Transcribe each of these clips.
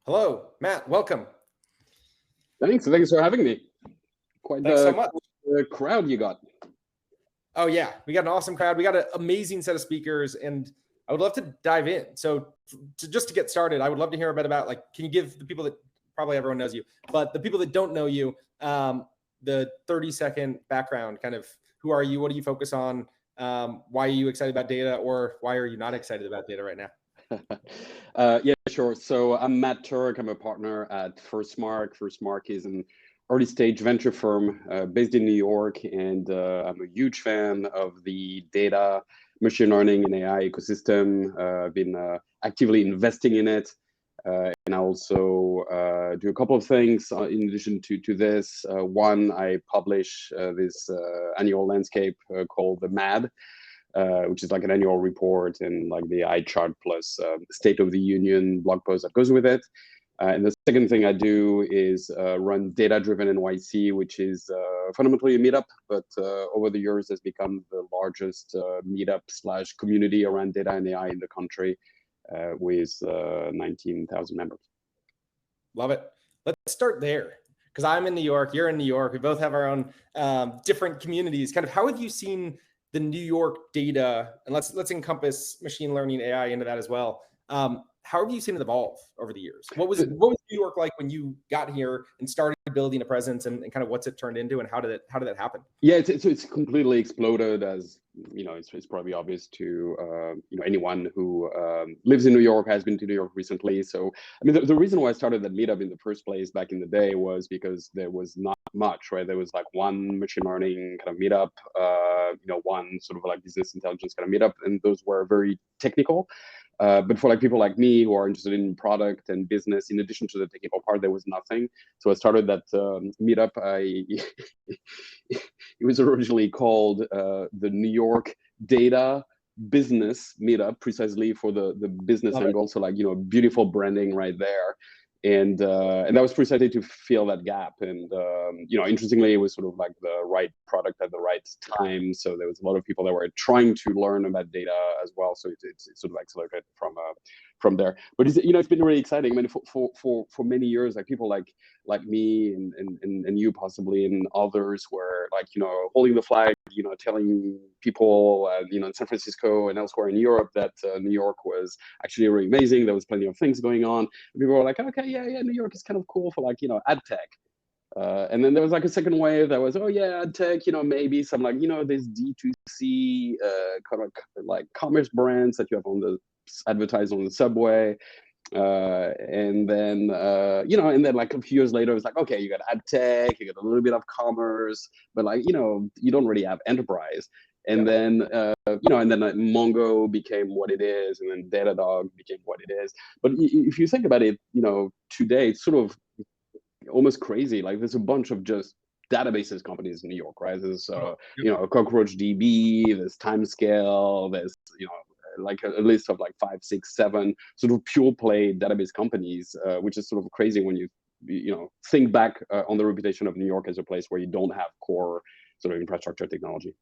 Hello, Matt. Welcome. Thanks for having me. Quite Thanks so the, much. the crowd you got. Oh yeah, we got an awesome crowd. We got an amazing set of speakers, and I would love to dive in. So, just to get started, I would love to hear a bit about can you give the people that probably everyone knows you, but the people that don't know you, the 30-second background, kind of who are you, what do you focus on, why are you excited about data, or why are you not excited about data right now? Yeah, sure. So I'm Matt Turck. I'm a partner at FirstMark. FirstMark is an early stage venture firm based in New York, and I'm a huge fan of the data, machine learning, and AI ecosystem. I've been actively investing in it. And I also do a couple of things in addition to this. One, I publish this annual landscape called the MAD, which is like an annual report and like the eye chart plus State of the Union blog post that goes with it. And the second thing I do is run Data-Driven NYC, which is fundamentally a meetup, but over the years has become the largest meetup/community around data and AI in the country with 19,000 members. Love it. Let's start there, because I'm in New York, you're in New York. We both have our own different communities. Kind of how have you seen the New York data, and let's encompass machine learning, AI into that as well. How have you seen it evolve over the years? What was New York like when you got here and started building a presence, and kind of what's it turned into, and how did that happen? Yeah, it's completely exploded, as you know. It's probably obvious to anyone who lives in New York, has been to New York recently. So I mean, the reason why I started that meetup in the first place back in the day was because there was not much, right? There was like one machine learning kind of meetup, one sort of like business intelligence kind of meetup, and those were very technical. But for like people like me who are interested in product and business, in addition to the technical part, there was nothing. So I started that meetup. It was originally called the New York Data Business Meetup, precisely for the business angle. So like beautiful branding right there. And that was precisely to fill that gap. And interestingly, it was sort of like the right product at the right time. So there was a lot of people that were trying to learn about data as well. So it's sort of accelerated from there. But it's been really exciting. I mean, for many years, like people like me and you possibly and others were like holding the flag, telling people in San Francisco and elsewhere in Europe that New York was actually really amazing. There was plenty of things going on. People were like, okay, yeah, New York is kind of cool for like ad tech. And then there was like a second wave that was, oh yeah, ad tech, maybe some like this D2C kind of like commerce brands that you have on the advertised on the subway. And then like a few years later, it's like, okay, you got ad tech, you got a little bit of commerce, but like you don't really have enterprise. And then Mongo became what it is, and then Datadog became what it is. But if you think about it, today it's sort of almost crazy. Like there's a bunch of just databases companies in New York, right? There's CockroachDB, there's Timescale, there's like a list of like 5, 6, 7 sort of pure play database companies, which is sort of crazy when you think back on the reputation of New York as a place where you don't have core sort of infrastructure technology.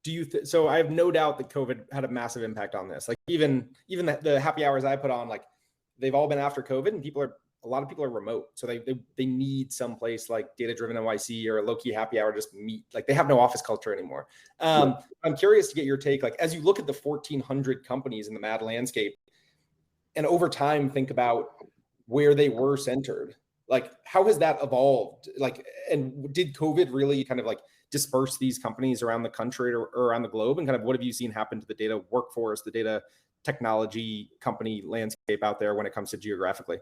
Do you so I have no doubt that COVID had a massive impact on this. Like even the happy hours I put on, like they've all been after COVID, and a lot of people are remote. So they need some place like Data-Driven NYC or a low-key happy hour, just meet. Like they have no office culture anymore. I'm curious to get your take, like as you look at the 1,400 companies in the MAD landscape, and over time think about where they were centered. Like how has that evolved? Like, and did COVID really kind of like disperse these companies around the country or around the globe? And kind of what have you seen happen to the data workforce, the data technology company landscape out there when it comes to geographically?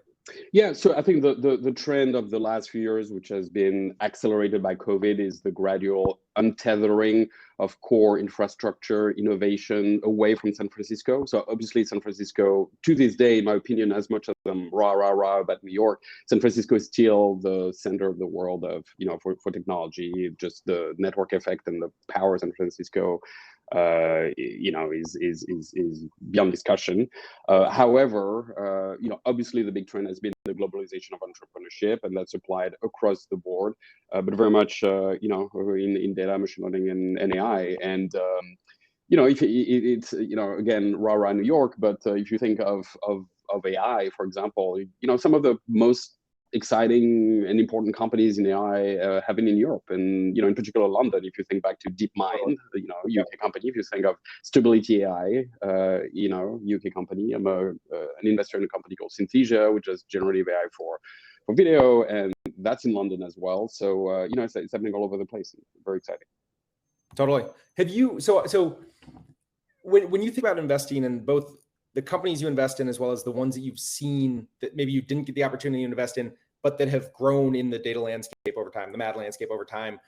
Yeah, so I think the trend of the last few years, which has been accelerated by COVID, is the gradual untethering of core infrastructure innovation away from San Francisco. So obviously San Francisco, to this day, in my opinion, as much as I'm rah about New York, San Francisco is still the center of the world of, for technology. Just the network effect and the power of San Francisco is beyond discussion. However, obviously the big trend has been the globalization of entrepreneurship, and that's applied across the board, but very much, in data, machine learning, and AI. And if it's again rah New York, but if you think of of AI, for example, some of the most exciting and important companies in AI have been in Europe, and in particular London. If you think back to DeepMind, UK company. If you think of Stability AI, UK company. I'm an investor in a company called Synthesia, which is generative AI for video, and that's in London as well. So it's happening all over the place. Very exciting. Totally. Have you so when you think about investing in both the companies you invest in as well as the ones that you've seen that maybe you didn't get the opportunity to invest in, but that have grown in the data landscape over time, the mad landscape over time,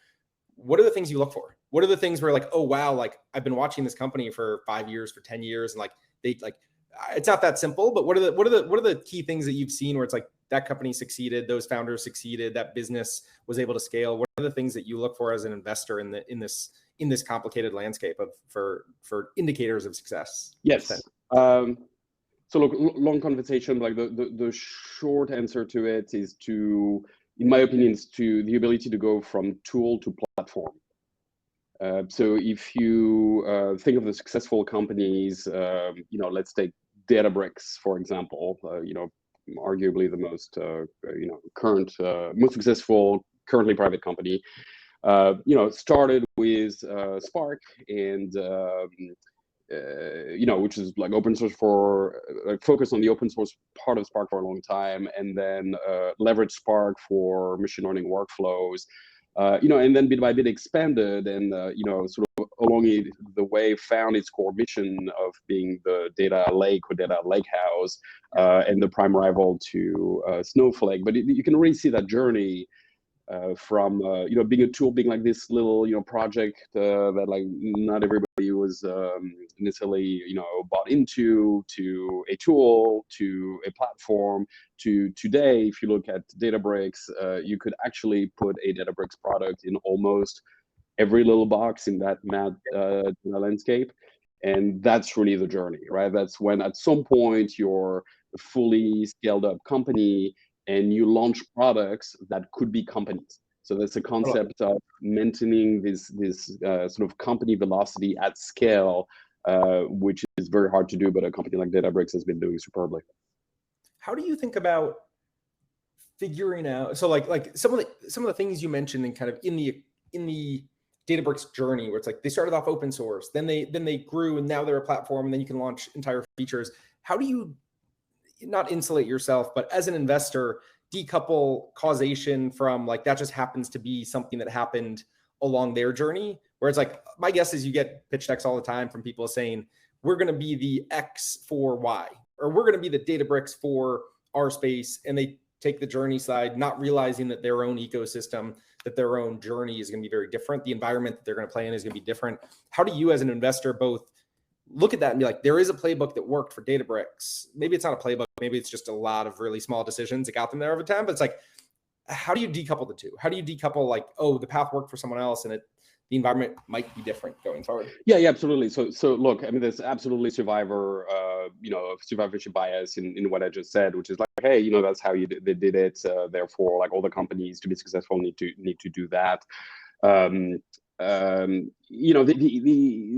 what are the things you look for? What are the things where like, oh wow, like I've been watching this company for 5 years, for 10 years, and like it's not that simple, but what are the key things that you've seen where it's like that company succeeded, those founders succeeded, that business was able to scale? What are the things that you look for as an investor in this complicated landscape for indicators of success? Yes. So look, long conversation. Like the short answer to it is in my opinion, is to the ability to go from tool to platform. So if you think of the successful companies, let's take Databricks, for example, arguably the most, current, most successful, currently private company, started with Spark and, which is like open source for focus on the open source part of Spark for a long time, and then leverage Spark for machine learning workflows, and then bit by bit expanded and, sort of along the way found its core mission of being the data lake or data lakehouse, and the prime rival to Snowflake. But you can really see that journey from being a tool, being like this little project that like not everybody was necessarily bought into, to a tool, to a platform, to today. If you look at Databricks, you could actually put a Databricks product in almost every little box in that mad landscape. And that's really the journey, right? That's when at some point you're a fully scaled up company and you launch products that could be companies. So that's a concept of maintaining this sort of company velocity at scale, which is very hard to do, but a company like Databricks has been doing superbly. How do you think about figuring out? So like some of the things you mentioned and kind of in the Databricks journey, where it's like they started off open source, then they grew, and now they're a platform, and then you can launch entire features. How do you not insulate yourself, but as an investor, decouple causation from like that just happens to be something that happened along their journey? Where it's like, my guess is you get pitch decks all the time from people saying, we're going to be the X for Y, or we're going to be the Databricks for our space. And they take the journey side, not realizing that their own ecosystem, that their own journey is going to be very different. The environment that they're going to play in is going to be different. How do you as an investor both look at that and be like, there is a playbook that worked for Databricks? Maybe it's not a playbook. Maybe it's just a lot of really small decisions that got them there over time. But it's like, how do you decouple the two? How do you decouple like, oh, the path worked for someone else and the environment might be different going forward? Yeah, absolutely. So look, I mean, there's absolutely survivorship bias in what I just said, which is like, hey, that's how they did it. Therefore, like all the companies to be successful need to do that. The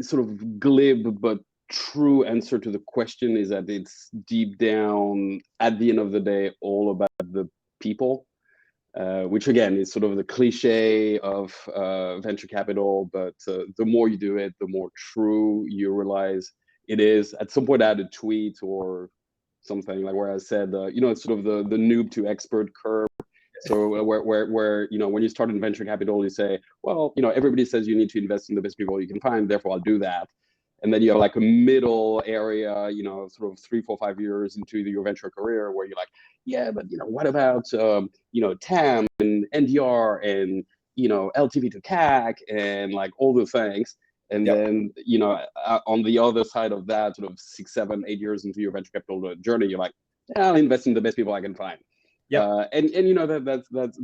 sort of glib but true answer to the question is that it's deep down, at the end of the day, all about the people, which again is sort of the cliche of venture capital. But the more you do it, the more true you realize it is. At some point, I had a tweet or something like where I said, it's sort of the noob to expert curve. So where when you start in venture capital, you say, well, everybody says you need to invest in the best people you can find, therefore I'll do that. And then you have like a middle area, sort of 3, 4, 5 years into your venture career where you're like, yeah, but what about TAM and NDR and LTV to CAC and like all the things. And then on the other side of that, sort of 6, 7, 8 years into your venture capital journey, you're like, I'll invest in the best people I can find. Yeah, and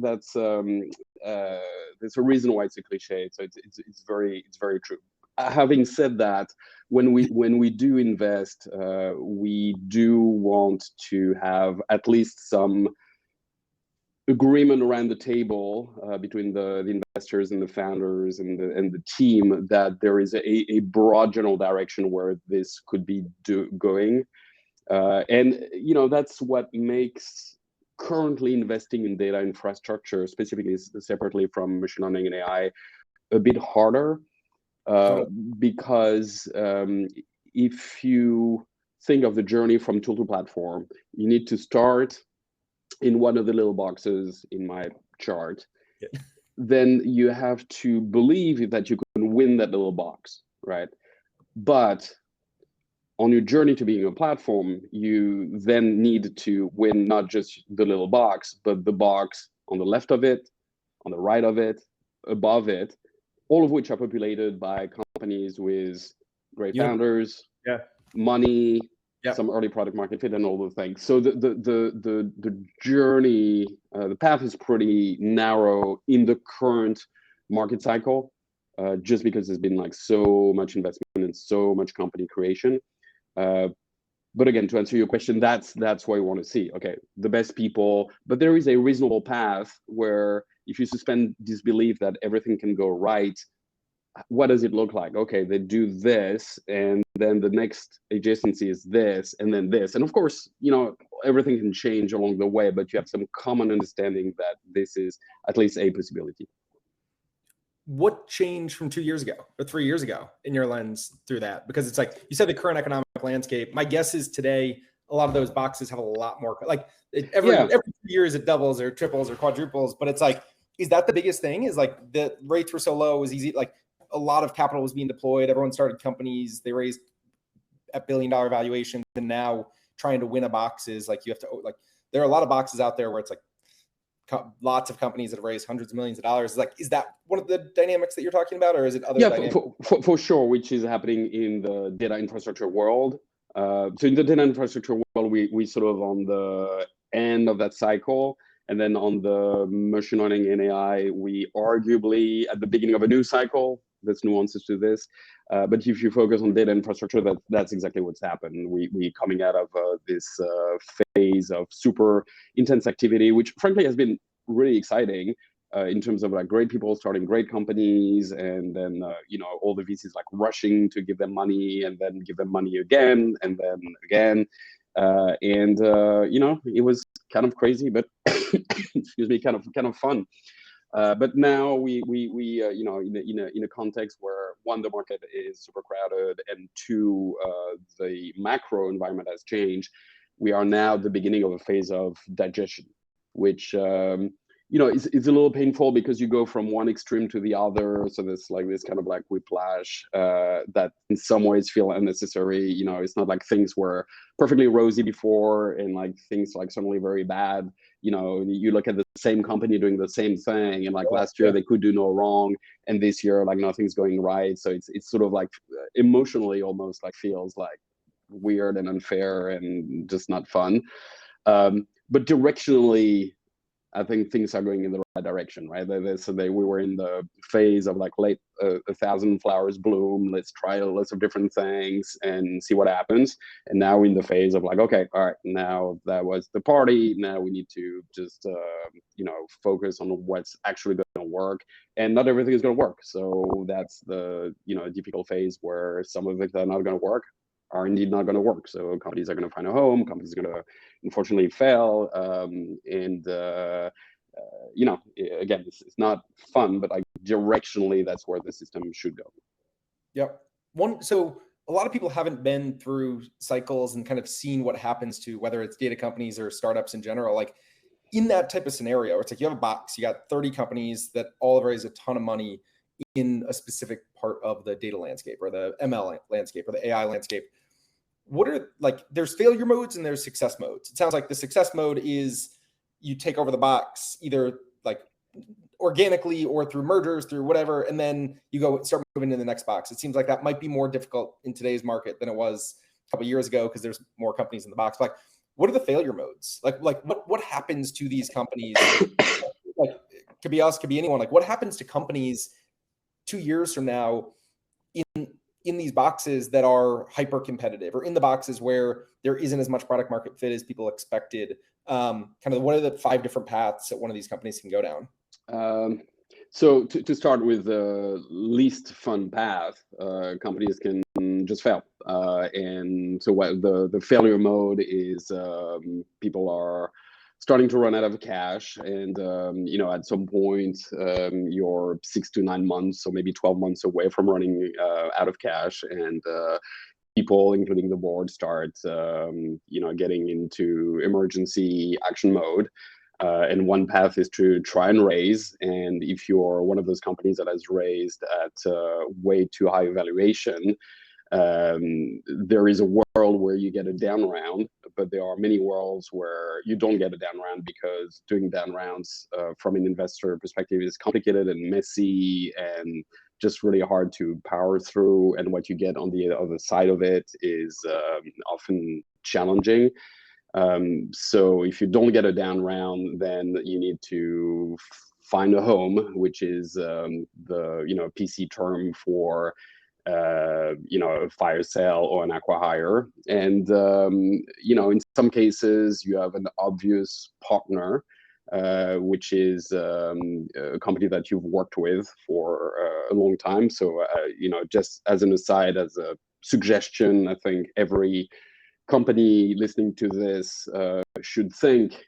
that's there's a reason why it's a cliche. So it's very true. Having said that, when we do invest, we do want to have at least some agreement around the table between the investors and the founders and the team that there is a broad general direction where this could be going. And that's what makes currently investing in data infrastructure, specifically separately from machine learning and AI, a bit harder. Because if you think of the journey from tool to platform, you need to start in one of the little boxes in my chart. Yeah. Then you have to believe that you can win that little box, right? But on your journey to being a platform, you then need to win not just the little box, but the box on the left of it, on the right of it, above it, all of which are populated by companies with great founders, money, some early product market fit, and all those things. So the journey, the path is pretty narrow in the current market cycle, just because there's been like so much investment and so much company creation. But again, to answer your question, that's what you want to see. Okay, the best people, but there is a reasonable path where if you suspend disbelief that everything can go right, what does it look like? Okay, they do this, and then the next adjacency is this, and then this. And of course, everything can change along the way, but you have some common understanding that this is at least a possibility. What changed from 2 years ago or 3 years ago in your lens through that? Because it's like you said, the current economic landscape. My guess is today, a lot of those boxes have a lot more. Like every 2 years, it doubles or triples or quadruples. But it's like, is that the biggest thing? Is like the rates were so low, it was easy. Like a lot of capital was being deployed. Everyone started companies. They raised at $1 billion valuations, and now trying to win a box is like you have to like. There are a lot of boxes out there where it's like lots of companies that have raised hundreds of millions of dollars. Like, is that one of the dynamics that you're talking about, or is it other dynamics? For sure, which is happening in the data infrastructure world. So in the data infrastructure world, we sort of on the end of that cycle. And then on the machine learning and AI, we arguably at the beginning of a new cycle. There's nuances to this. But if you focus on data infrastructure, that's exactly what's happened. We coming out of this phase of super intense activity, which frankly has been really exciting in terms of like great people starting great companies, and then all the VCs like rushing to give them money, and then give them money again, and then again, it was kind of crazy, but excuse me, kind of fun. But now we in a context where one, the market is super crowded, and two, the macro environment has changed. We are now at the beginning of a phase of digestion, which it's a little painful because you go from one extreme to the other. So there's like this kind of like whiplash that in some ways feel unnecessary. It's not like things were perfectly rosy before and like things like suddenly very bad. You look at the same company doing the same thing, and like last year they could do no wrong, and this year like nothing's going right. So it's sort of like emotionally almost like feels like weird and unfair and just not fun. But directionally, I think things are going in the right direction, right? We were in the phase of like late 1,000 flowers bloom. Let's try lots of different things and see what happens. And now we're in the phase of like, okay, all right, now that was the party. Now we need to just focus on what's actually going to work. And not everything is going to work. So that's the difficult phase where some of it that are not going to work are indeed not going to work. So companies are going to find a home. Companies are going to unfortunately fail. Again, it's not fun, but like directionally, that's where the system should go. Yep. So a lot of people haven't been through cycles and kind of seen what happens to whether it's data companies or startups in general. Like in that type of scenario, it's like you have a box, you got 30 companies that all raise a ton of money in a specific part of the data landscape or the ML landscape or the AI landscape. What are like, there's failure modes and there's success modes. It sounds like the success mode is you take over the box either like organically or through mergers, through whatever, and then you go start moving to the next box. It seems like that might be more difficult in today's market than it was a couple of years ago because there's more companies in the box. But like, what are the failure modes? Like what happens to these companies? Like could be us, could be anyone. Like what happens to companies 2 years from now in these boxes that are hyper competitive, or in the boxes where there isn't as much product market fit as people expected? Kind of what are the 5 different paths that one of these companies can go down? So to start with the least fun path, companies can just fail. And so what the failure mode is, people are starting to run out of cash, and at some point, you're 6 to 9 months, or maybe 12 months away from running out of cash, and people, including the board, start getting into emergency action mode. And one path is to try and raise. And if you're one of those companies that has raised at way too high valuation, there is a world where you get a down round, but there are many worlds where you don't get a down round, because doing down rounds from an investor perspective is complicated and messy and just really hard to power through. And what you get on the other side of it is often challenging. So if you don't get a down round, then you need to find a home, which is the PC term for a fire sale or an acqui-hire. And in some cases you have an obvious partner, which is a company that you've worked with for a long time. So just as an aside, as a suggestion, I think every company listening to this should think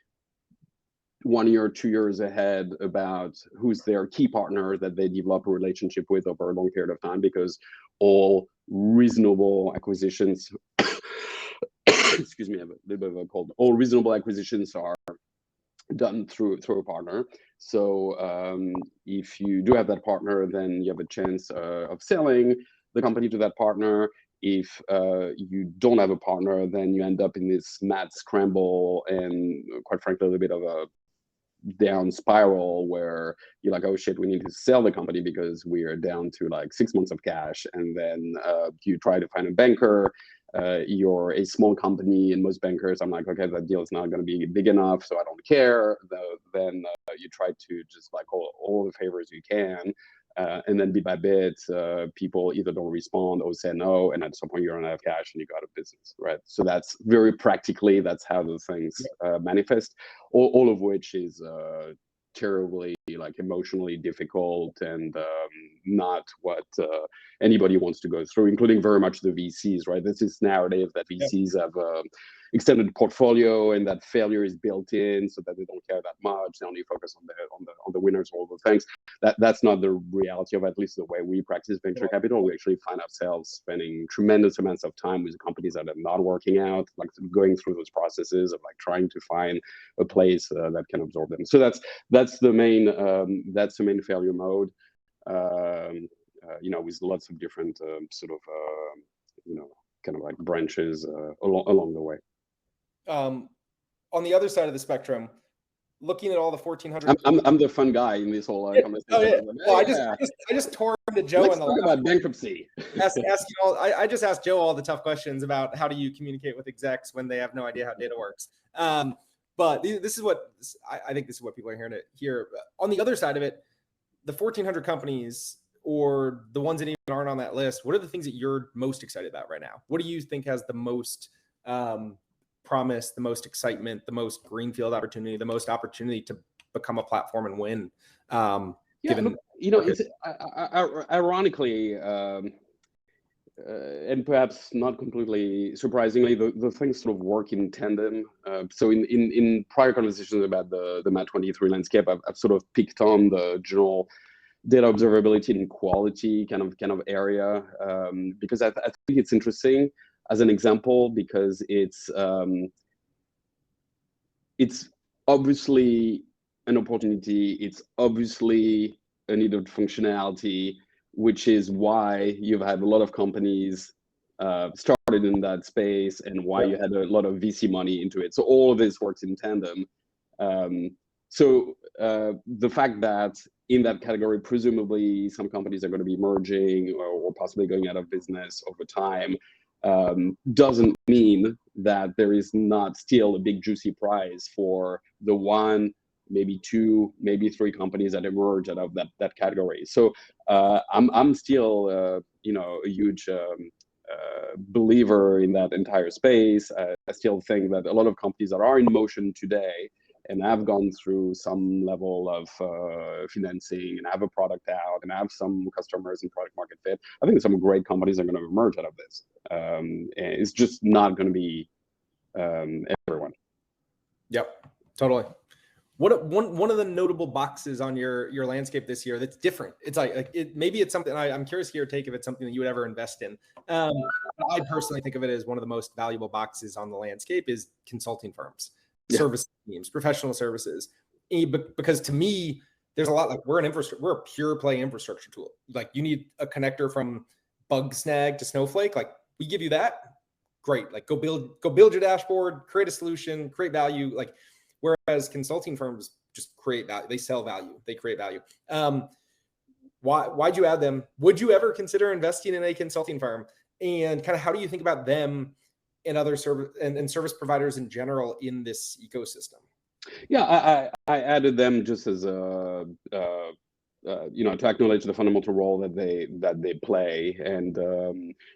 1 year or 2 years ahead about who's their key partner that they develop a relationship with over a long period of time, because all reasonable acquisitions excuse me, I have a little bit of a cold. All reasonable acquisitions are done through a partner. So if you do have that partner, then you have a chance of selling the company to that partner. If you don't have a partner, then you end up in this mad scramble and, quite frankly, a little bit of a down spiral where you're like, oh shit, we need to sell the company because we are down to like 6 months of cash. And then you try to find a banker. You're a small company, and most bankers, I'm like, okay, that deal is not going to be big enough, so I don't care. Then you try to just like all the favors you can. And then bit by bit, people either don't respond or say no, and at some point you run out of cash and you go out of business, right? So that's very practically, that's how the things manifest. All of which is terribly like emotionally difficult, and not what anybody wants to go through, including very much the VCs, right? There's this narrative that VCs have extended portfolio and that failure is built in, so that they don't care that much. They only focus on the winners, all the things. That's not the reality of at least the way we practice venture capital. We actually find ourselves spending tremendous amounts of time with companies that are not working out, like going through those processes of like trying to find a place that can absorb them. So that's the main failure mode. With lots of different kind of like branches along the way. On the other side of the spectrum, looking at all the 1,400. I'm the fun guy in this whole conversation. Oh, yeah. Well, I just tore into Joe. Let's talk about bankruptcy. I just asked Joe all the tough questions about how do you communicate with execs when they have no idea how data works. But this is what I think this is what people are hearing to hear. On the other side of it, the 1,400 companies, or the ones that even aren't on that list, what are the things that you're most excited about right now? What do you think has the most promise, the most excitement, the most greenfield opportunity, the most opportunity to become a platform and win? It's ironically, and perhaps not completely surprisingly, the things sort of work in tandem. So in prior conversations about the Matt 23 landscape, I've sort of picked on the general data observability and quality kind of area, because I think it's interesting as an example, because it's obviously an opportunity. It's obviously a needed functionality, which is why you've had a lot of companies started in that space, and why you had a lot of VC money into it. So all of this works in tandem. So the fact that in that category, presumably some companies are going to be merging or possibly going out of business over time, doesn't mean that there is not still a big juicy prize for the one, maybe two, maybe three companies that emerge out of that category. So I'm still a huge believer in that entire space. I still think that a lot of companies that are in motion today and have gone through some level of financing and have a product out and have some customers and product market fit, I think some great companies are going to emerge out of this. And it's just not going to be everyone. Yep, totally. One of the notable boxes on your landscape this year that's different? It's like maybe it's something I'm curious to your take if it's something that you would ever invest in. I personally think of it as one of the most valuable boxes on the landscape is consulting firms, service teams, professional services. Because to me, there's a lot like we're a pure play infrastructure tool. Like you need a connector from Bugsnag to Snowflake. Like we give you that, great. Like go build your dashboard, create a solution, create value. Like whereas consulting firms just create value, they sell value, they create value. Why'd you add them? Would you ever consider investing in a consulting firm? And kind of how do you think about them and other service and service providers in general in this ecosystem? Yeah, I added them just as a to acknowledge the fundamental role that they play, and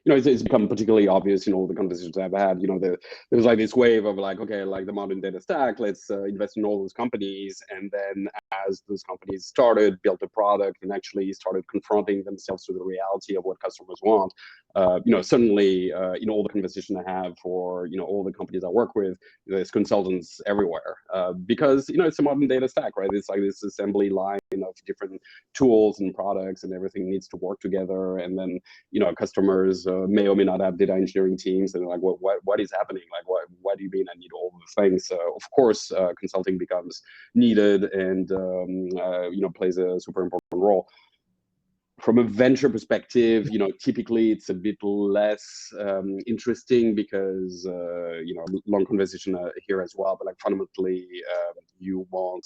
it's become particularly obvious in all the conversations I've had. There's like this wave of like, okay, like the modern data stack, let's invest in all those companies, and then as those companies started, built a product, and actually started confronting themselves to the reality of what customers want, suddenly in all the conversation I have for all the companies I work with, there's consultants everywhere because it's a modern data stack, right? It's like this assembly line of different tools and products, and everything needs to work together. And then customers may or may not have data engineering teams, and they're like, what is happening? Like, what do you mean I need all the things? Of course, consulting becomes needed and plays a super important role. From a venture perspective, typically it's a bit less interesting because, long conversation here as well, but like fundamentally, you want,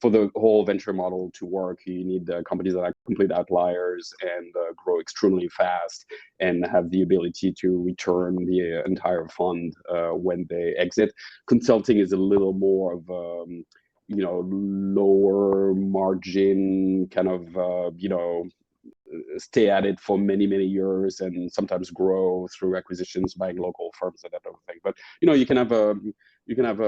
for the whole venture model to work, you need companies that are complete outliers and grow extremely fast and have the ability to return the entire fund when they exit. Consulting is a little more of lower margin kind of stay at it for many years and sometimes grow through acquisitions, buying local firms and that type of thing. But you can have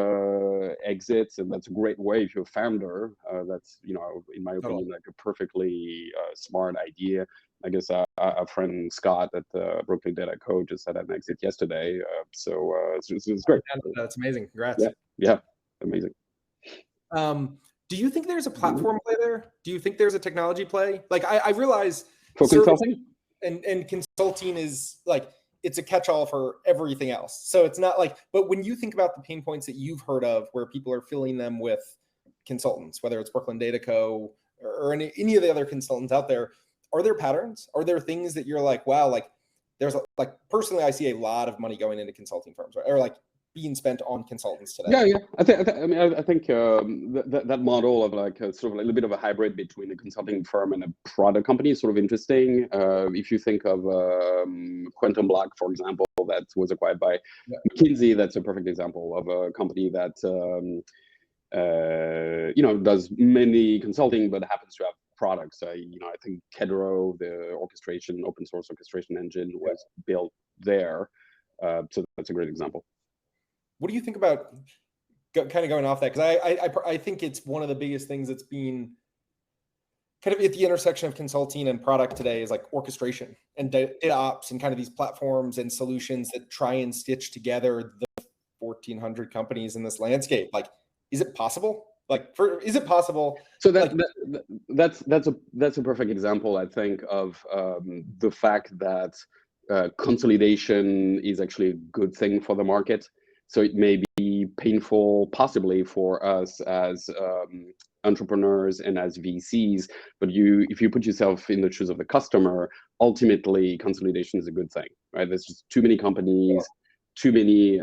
exits, and that's a great way if you're a founder. That's in my opinion like a perfectly smart idea. I guess our friend Scott at Brooklyn Data Co just had an exit yesterday, so it's great. That's amazing. Congrats. Yeah, amazing. Do you think there's a platform play there? Do you think there's a technology play? Like I realize for consulting and consulting is like it's a catch-all for everything else. So it's not like, but when you think about the pain points that you've heard of where people are filling them with consultants, whether it's Brooklyn Data Co. or any of the other consultants out there, are there patterns? Are there things that you're like, wow, like there's like personally, I see a lot of money going into consulting firms, right? Or like being spent on consultants today. Yeah. I think that model of like sort of a little bit of a hybrid between a consulting firm and a product company is sort of interesting. If you think of Quantum Block, for example, that was acquired by McKinsey, that's a perfect example of a company that does many consulting but happens to have products. I think Kedro, the open source orchestration engine, was built there. So that's a great example. What do you think about kind of going off that? Because I think it's one of the biggest things that's been kind of at the intersection of consulting and product today is like orchestration and data ops and kind of these platforms and solutions that try and stitch together the 1,400 companies in this landscape. Like, is it possible? Is it possible? So that's a perfect example, I think, of the fact that consolidation is actually a good thing for the market. So it may be painful, possibly, for us as entrepreneurs and as VCs, but if you put yourself in the shoes of the customer, ultimately consolidation is a good thing, right? There's just too many companies, too many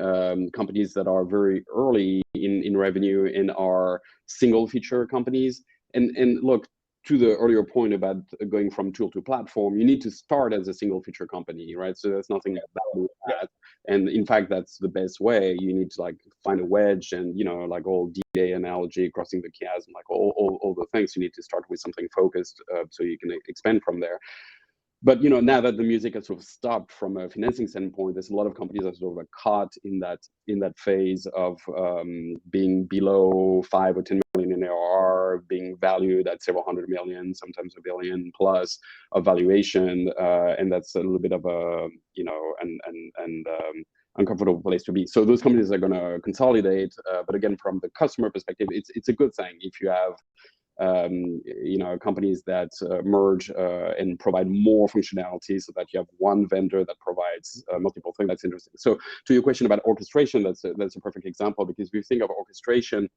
companies that are very early in revenue and are single feature companies. And look, to the earlier point about going from tool to platform, you need to start as a single feature company, right? So there's nothing bad with that. And in fact, that's the best way. You need to like find a wedge and, like all DA analogy, crossing the chasm, like all the things. You need to start with something focused so you can expand from there. But now that the music has sort of stopped from a financing standpoint, there's a lot of companies that are sort of caught in that phase of being below 5 or 10 million in ARR, being valued at several hundred million, sometimes $1 billion plus of valuation, and that's a little bit of a uncomfortable place to be. So those companies are going to consolidate, but again, from the customer perspective, it's a good thing if you have companies that merge and provide more functionality so that you have one vendor that provides multiple things. That's interesting. So to your question about orchestration, that's a perfect example, because we think of orchestration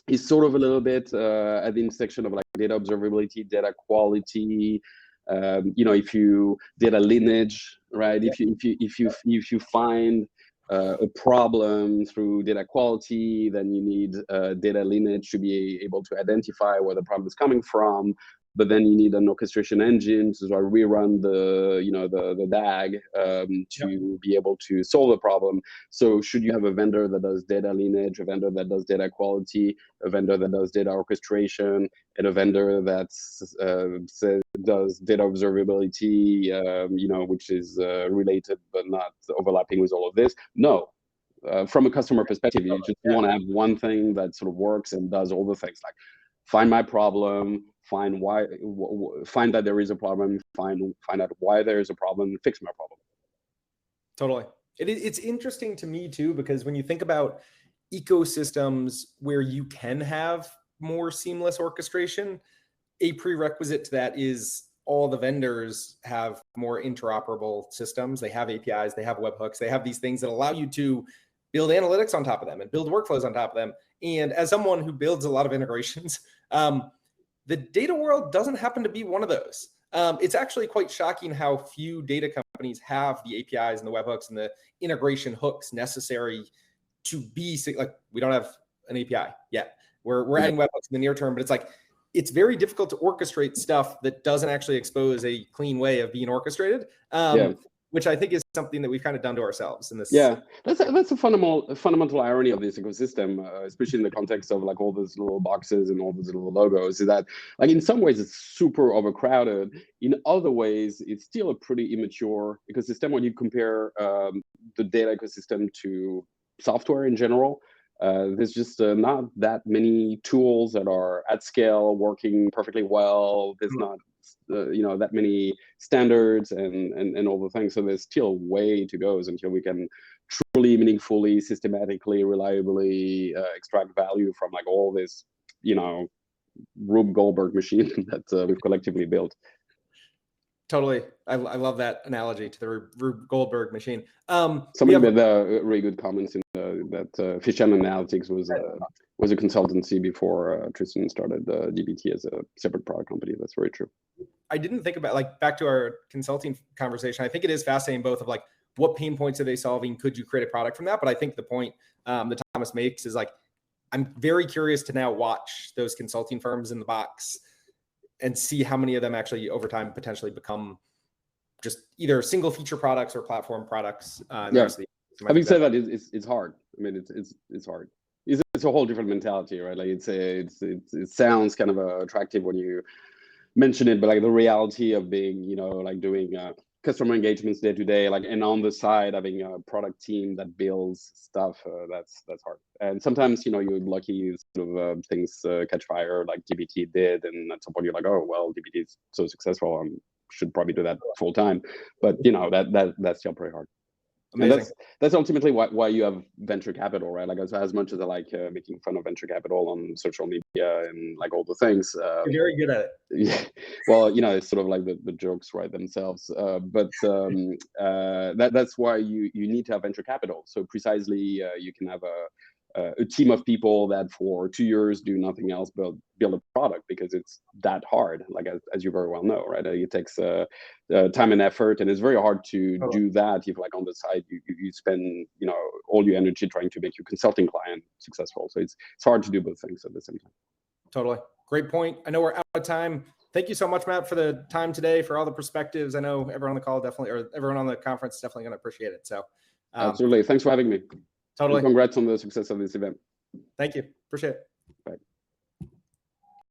is sort of a little bit at the intersection of like data observability, data quality, if you data lineage, right? Yeah. If you find a problem through data quality, then you need data lineage to be able to identify where the problem is coming from. But then you need an orchestration engine to sort of rerun the DAG to be able to solve the problem. So should you have a vendor that does data lineage, a vendor that does data quality, a vendor that does data orchestration, and a vendor that does data observability, which is related but not overlapping with all of this? No. From a customer perspective, you just want to have one thing that sort of works and does all the things, like find my problem, find that there is a problem, find out why there is a problem, fix my problem. Totally. It's interesting to me too, because when you think about ecosystems where you can have more seamless orchestration, a prerequisite to that is all the vendors have more interoperable systems. They have APIs, they have webhooks, they have these things that allow you to build analytics on top of them and build workflows on top of them. And as someone who builds a lot of integrations, the data world doesn't happen to be one of those. It's actually quite shocking how few data companies have the APIs and the webhooks and the integration hooks necessary to be like, we don't have an API yet. We're adding webhooks in the near term, but it's very difficult to orchestrate stuff that doesn't actually expose a clean way of being orchestrated. Which I think is something that we've kind of done to ourselves in this. Yeah, that's a fundamental irony of this ecosystem, especially in the context of like all those little boxes and all those little logos, is that like in some ways it's super overcrowded. In other ways, it's still a pretty immature ecosystem when you compare the data ecosystem to software in general. There's just not that many tools that are at scale working perfectly well. There's not that many standards and all the things. So there's still a way to go until we can truly, meaningfully, systematically, reliably extract value from like all this, Rube Goldberg machine that we've collectively built. Totally. I love that analogy to the Rube Goldberg machine. Somebody made really good comments in that Fission Analytics was a consultancy before Tristan started DBT as a separate product company. That's very true. I didn't think about, like, back to our consulting conversation, I think it is fascinating both of like, what pain points are they solving? Could you create a product from that? But I think the point that Thomas makes is like, I'm very curious to now watch those consulting firms in the box and see how many of them actually over time potentially become just either single feature products or platform products. Having said that, it's hard. I mean, it's hard. It's a whole different mentality, right? Like it sounds kind of attractive when you mention it, but like the reality of being, like doing customer engagements day to day, like, and on the side having a product team that builds stuff, that's hard. And sometimes, you're lucky sort of things catch fire like DBT did, and at some point you're like, oh well, DBT is so successful, I should probably do that full time. But that's still pretty hard. Amazing. And that's ultimately why you have venture capital, right? Like as much as I like making fun of venture capital on social media and like all the things. You're very good at it. Yeah. Well, it's sort of like the jokes write themselves. But that's why you need to have venture capital. So precisely you can have a team of people that for 2 years do nothing else but build a product, because it's that hard, like as you very well know, right? It takes time and effort, and it's very hard to do that if like on the side you spend all your energy trying to make your consulting client successful. So it's hard to do both things at the same time. Totally. Great point. I know we're out of time. Thank you so much, Matt, for the time today, for all the perspectives. I know everyone on the call definitely, or everyone on the conference is definitely going to appreciate it. So absolutely. Thanks for having me. Totally. And congrats on the success of this event. Thank you. Appreciate it.